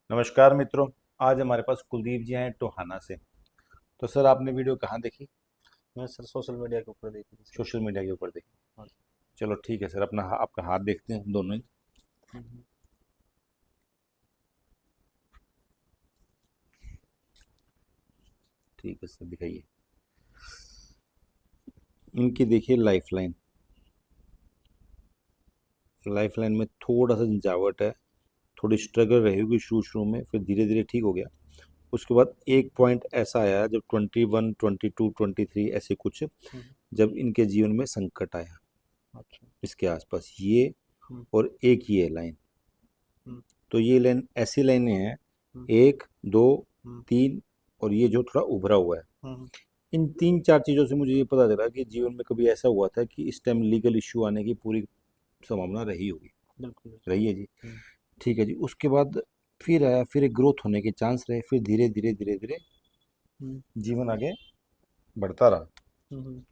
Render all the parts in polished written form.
नमस्कार मित्रों। आज हमारे पास कुलदीप जी हैं टोहाना से। तो सर, आपने वीडियो कहाँ देखी? मैं सर सोशल मीडिया के ऊपर देखी थी सर। सोशल मीडिया के ऊपर देखी। हाँ। चलो ठीक है सर, अपना आपका हाथ देखते हैं दोनों ही। हम्म, ठीक है सर, दिखाइए। इनकी देखिए लाइफ लाइन। लाइफ लाइन में थोड़ा सा झंझावट है, थोड़ी स्ट्रगल रही होगी शुरू शुरू में, फिर धीरे धीरे ठीक हो गया। उसके बाद एक पॉइंट ऐसा आया जब 21, 22, 23 ऐसे कुछ, हम्म, जब इनके जीवन में संकट आया। अच्छा। इसके आसपास ये हम्म, और एक ये लाइन। हम्म, तो ये लाइन ऐसी लाइनें हैं, हम्म, एक, दो, हम्म, तीन, और ये जो थोड़ा उभरा हुआ है। हम्म, इन तीन चार चीज़ों से मुझे ये पता चला कि जीवन में कभी ऐसा हुआ था कि इस टाइम लीगल इश्यू आने की पूरी संभावना रही होगी। बिल्कुल बिल्कुल। रही है जी। हम्म, ठीक है जी। उसके बाद फिर आया, फिर एक ग्रोथ होने के चांस रहे, फिर धीरे धीरे धीरे धीरे हम्म, जीवन आगे बढ़ता रहा। हम्म,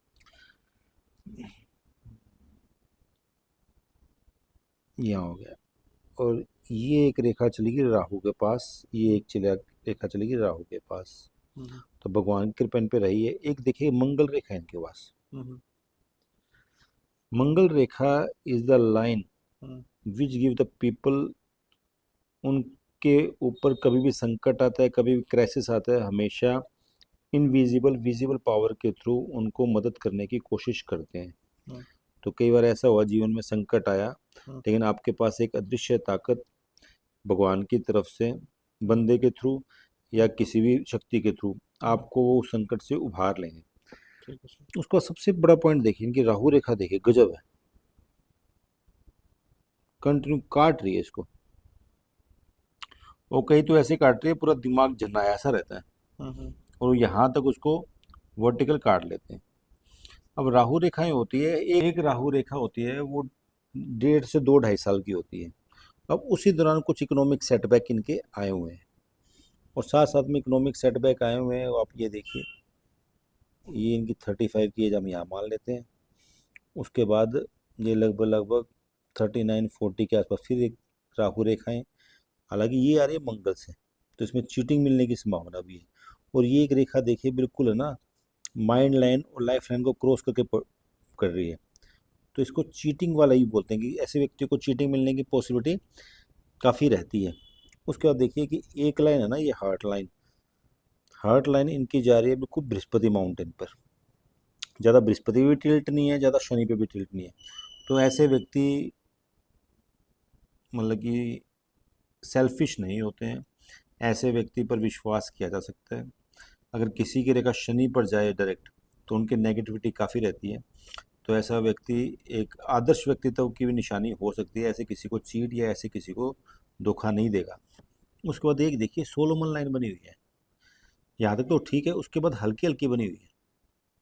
यहाँ हो गया। और ये एक रेखा चलेगी राहु के पास, ये एक चला रेखा चलेगी राहु के पास। हम्म, तो भगवान की कृपा इन पे रही है। एक देखिए मंगल रेखा है इनके पास। हम्म, मंगल रेखा is the line hmm, which give the people, उनके ऊपर कभी भी संकट आता है, कभी भी क्राइसिस आता है, हमेशा इनविजिबल विजिबल पावर के थ्रू उनको मदद करने की कोशिश करते हैं। हम्म, तो कई बार ऐसा हुआ जीवन में संकट आया, हम्म, लेकिन आपके पास एक अदृश्य ताकत भगवान की तरफ से, बंदे के थ्रू या हम्म, किसी भी शक्ति के थ्रू हम्म, आपको वो संकट से उभार लेंगे। ठीक है सर। उसका सबसे बड़ा पॉइंट देखिए, इनकी राहु रेखा देखिए, गजब है। कंटिन्यू काट रही है इसको। वो कहीं तो ऐसे काट रही है पूरा दिमाग झन्नाया सा रहता है, हम्म, और यहाँ तक उसको वर्टिकल काट लेते हैं। अब राहु रेखाएं होती है, एक राहु रेखा होती है वो 1.5 से 2 ढाई साल की होती है। अब उसी दौरान कुछ इकोनॉमिक सेटबैक इनके आए हुए हैं, और साथ साथ में इकोनॉमिक सेटबैक आए हुए हैं। आप ये देखिए, ये इनकी 35 की एज हम यहाँ मान लेते हैं। उसके बाद ये लगभग लगभग 39, 40 के आसपास फिर एक राहु रेखाएं। हालांकि ये आ रही है मंगल से, तो इसमें चीटिंग मिलने की संभावना भी है। और ये एक रेखा देखिए, बिल्कुल है ना, माइंड लाइन और लाइफ लाइन को क्रॉस करके कर रही है। तो इसको चीटिंग वाला ही बोलते हैं कि ऐसे व्यक्ति को चीटिंग मिलने की पॉसिबिलिटी काफ़ी रहती है। उसके बाद देखिए कि एक लाइन है ना, ये हार्ट लाइन। हार्ट लाइन इनकी जा रही है बिल्कुल बृहस्पति माउंटेन पर। ज़्यादा बृहस्पति भी टिल्ट नहीं है, ज़्यादा शनि पे भी टिल्ट नहीं है। तो ऐसे व्यक्ति मतलब कि सेल्फिश नहीं होते हैं। ऐसे व्यक्ति पर विश्वास किया जा सकता है। अगर किसी की रेखा शनि पर जाए डायरेक्ट, तो उनकी नेगेटिविटी काफ़ी रहती है। तो ऐसा व्यक्ति एक आदर्श व्यक्तित्व की भी निशानी हो सकती है। ऐसे किसी को चीट या ऐसे किसी को धोखा नहीं देगा। उसके बाद एक देखिए सोलोमन लाइन बनी हुई है। यहाँ तक तो ठीक है, उसके बाद हल्की हल्की बनी हुई है,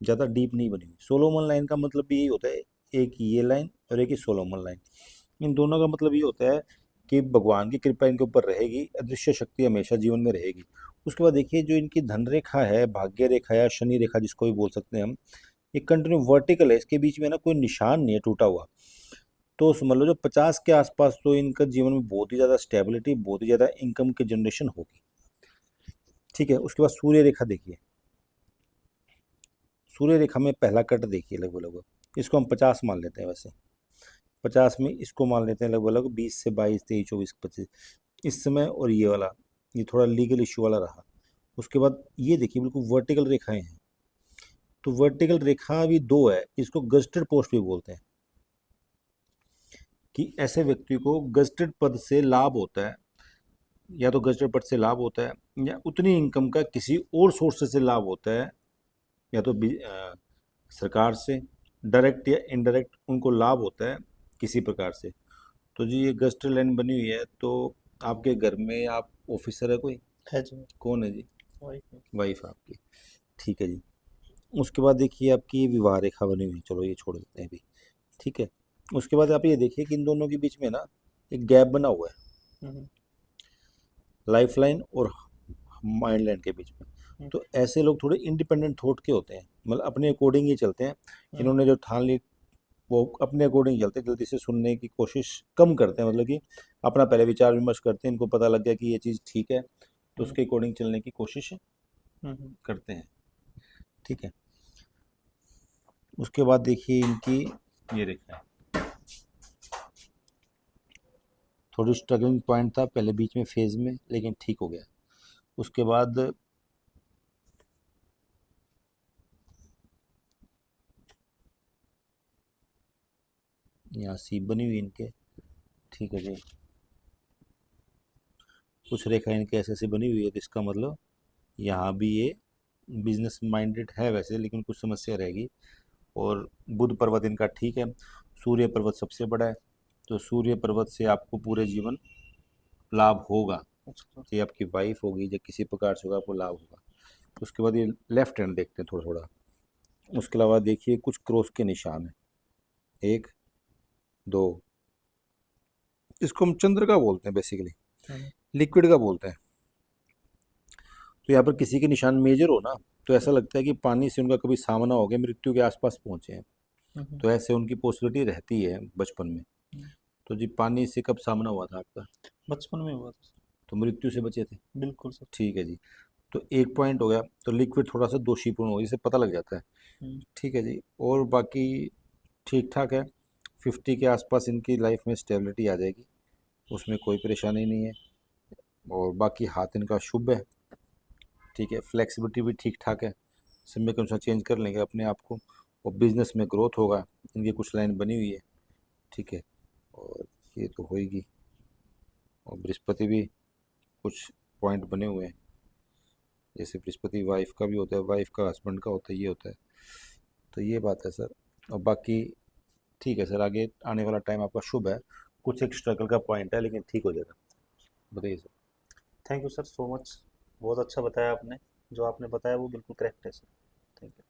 ज़्यादा डीप नहीं बनी हुई। सोलोमन लाइन का मतलब भी यही होता है, एक ये लाइन और एक ही सोलोमन लाइन। इन दोनों का मतलब ये होता है कि भगवान की कृपा इनके ऊपर रहेगी, अदृश्य शक्ति हमेशा जीवन में रहेगी। उसके बाद देखिए जो इनकी धन रेखा है, भाग्य रेखा या शनि रेखा जिसको भी बोल सकते हैं हम, ये कंटिन्यू वर्टिकल है। इसके बीच में ना कोई निशान नहीं है टूटा हुआ। तो समझ लो जो 50 के आसपास तो इनका जीवन में बहुत ही ज़्यादा स्टेबिलिटी, बहुत ही ज़्यादा इनकम की जनरेशन होगी। ठीक है। उसके बाद सूर्य रेखा देखिए, सूर्य रेखा में पहला कट देखिए, लगभग लगभग इसको हम 50 मान लेते हैं। वैसे 50 में इसको मान लेते हैं लगभग लगभग 20 से 22, 23, 24, 25 इस समय। और ये वाला, ये थोड़ा लीगल इश्यू वाला रहा। उसके बाद ये देखिए बिल्कुल वर्टिकल रेखाएं हैं। तो वर्टिकल रेखा भी दो है, इसको गजटेड पोस्ट भी बोलते हैं। कि ऐसे व्यक्ति को गजटेड पद से लाभ होता है, या तो गजटेड पद से लाभ होता है, या उतनी इनकम का किसी और सोर्स से लाभ होता है, या तो सरकार से डायरेक्ट या इनडायरेक्ट उनको लाभ होता है किसी प्रकार से। तो जी ये गजटेड लाइन बनी हुई है। तो आपके घर में आप ऑफिसर है कोई? है जी। कौन है जी? वही है। वाइफ आपकी। ठीक है जी। उसके बाद देखिए आपकी विवाह रेखा बनी हुई है। चलो ये छोड़ देते हैं अभी। ठीक है। उसके बाद आप ये देखिए कि इन दोनों के बीच में ना एक गैप बना हुआ है, हम्म, लाइफ लाइन और माइंड लाइन के बीच में। हम्म, तो ऐसे लोग थोड़े इंडिपेंडेंट थॉट के होते हैं, मतलब अपने अकॉर्डिंग ही चलते हैं। हम्म, इन्होंने जो ठान ली वो अपने अकॉर्डिंग चलते हैं, जल्दी से सुनने की कोशिश कम करते हैं, मतलब कि अपना पहले विचार विमर्श करते हैं, इनको पता लग गया कि ये चीज़ ठीक है तो हम्म उसके अकॉर्डिंग चलने की कोशिश हम्म करते हैं। ठीक है, उसके बाद देखिए इनकी ये रेखा है, थोड़ी स्ट्रगलिंग पॉइंट था पहले बीच में फेज में, लेकिन ठीक हो गया। उसके बाद यहाँ सी बनी हुई इनके, ठीक है जी, कुछ रेखा इनके ऐसे ऐसे बनी हुई है, तो इसका मतलब यहाँ भी ये बिजनेस माइंडेड है वैसे, लेकिन कुछ समस्या रहेगी। और बुध पर्वत इनका ठीक है, सूर्य पर्वत सबसे बड़ा है, तो सूर्य पर्वत से आपको पूरे जीवन लाभ होगा, अच्छा चाहे आपकी वाइफ होगी या किसी प्रकार से होगा, आपको लाभ होगा। उसके बाद ये लेफ्ट हैंड देखते हैं थोड़ा थोड़ा। उसके अलावा देखिए कुछ क्रॉस के निशान हैं, एक दो, इसको हम चंद्र का बोलते हैं बेसिकली, हम्म लिक्विड का बोलते हैं। तो यहाँ पर किसी के निशान मेजर हो ना, तो ऐसा लगता है कि पानी से उनका कभी सामना हो गया, मृत्यु के आसपास पहुंचे हैं, हम्म तो ऐसे उनकी पॉसिबिलिटी रहती है बचपन में। हम्म। तो जी पानी से कब सामना हुआ था आपका? बचपन में हुआ था तो मृत्यु से बचे थे। सर। बिल्कुल सर। ठीक है जी, तो एक पॉइंट हो गया, तो लिक्विड थोड़ा सा दोषीपूर्ण हो, इसे पता लग जाता है। हम्म ठीक है जी, और बाकी ठीक ठाक है, 50 के आसपास इनकी लाइफ में स्टेबिलिटी आ जाएगी, उसमें कोई परेशानी नहीं है। और बाकी हाथ इनका शुभ है, ठीक है, फ्लेक्सिबिलिटी भी ठीक ठाक है, समय के अनुसार चेंज कर लेंगे अपने आप को। और बिजनेस में ग्रोथ होगा, इनकी कुछ लाइन बनी हुई है, ठीक है, और ये तो होएगी। और बृहस्पति भी कुछ पॉइंट बने हुए हैं, जैसे बृहस्पति वाइफ का भी होता है, वाइफ का हस्बैंड का होता है, ये होता है। तो ये बात है सर। और बाकी ठीक है सर, आगे आने वाला टाइम आपका शुभ है, कुछ एक स्ट्रगल का पॉइंट है, लेकिन ठीक हो जाएगा। बताइए sir. Thank you sir so much. बहुत अच्छा बताया आपने। जो आपने बताया वो बिल्कुल करेक्ट है सर। Thank you.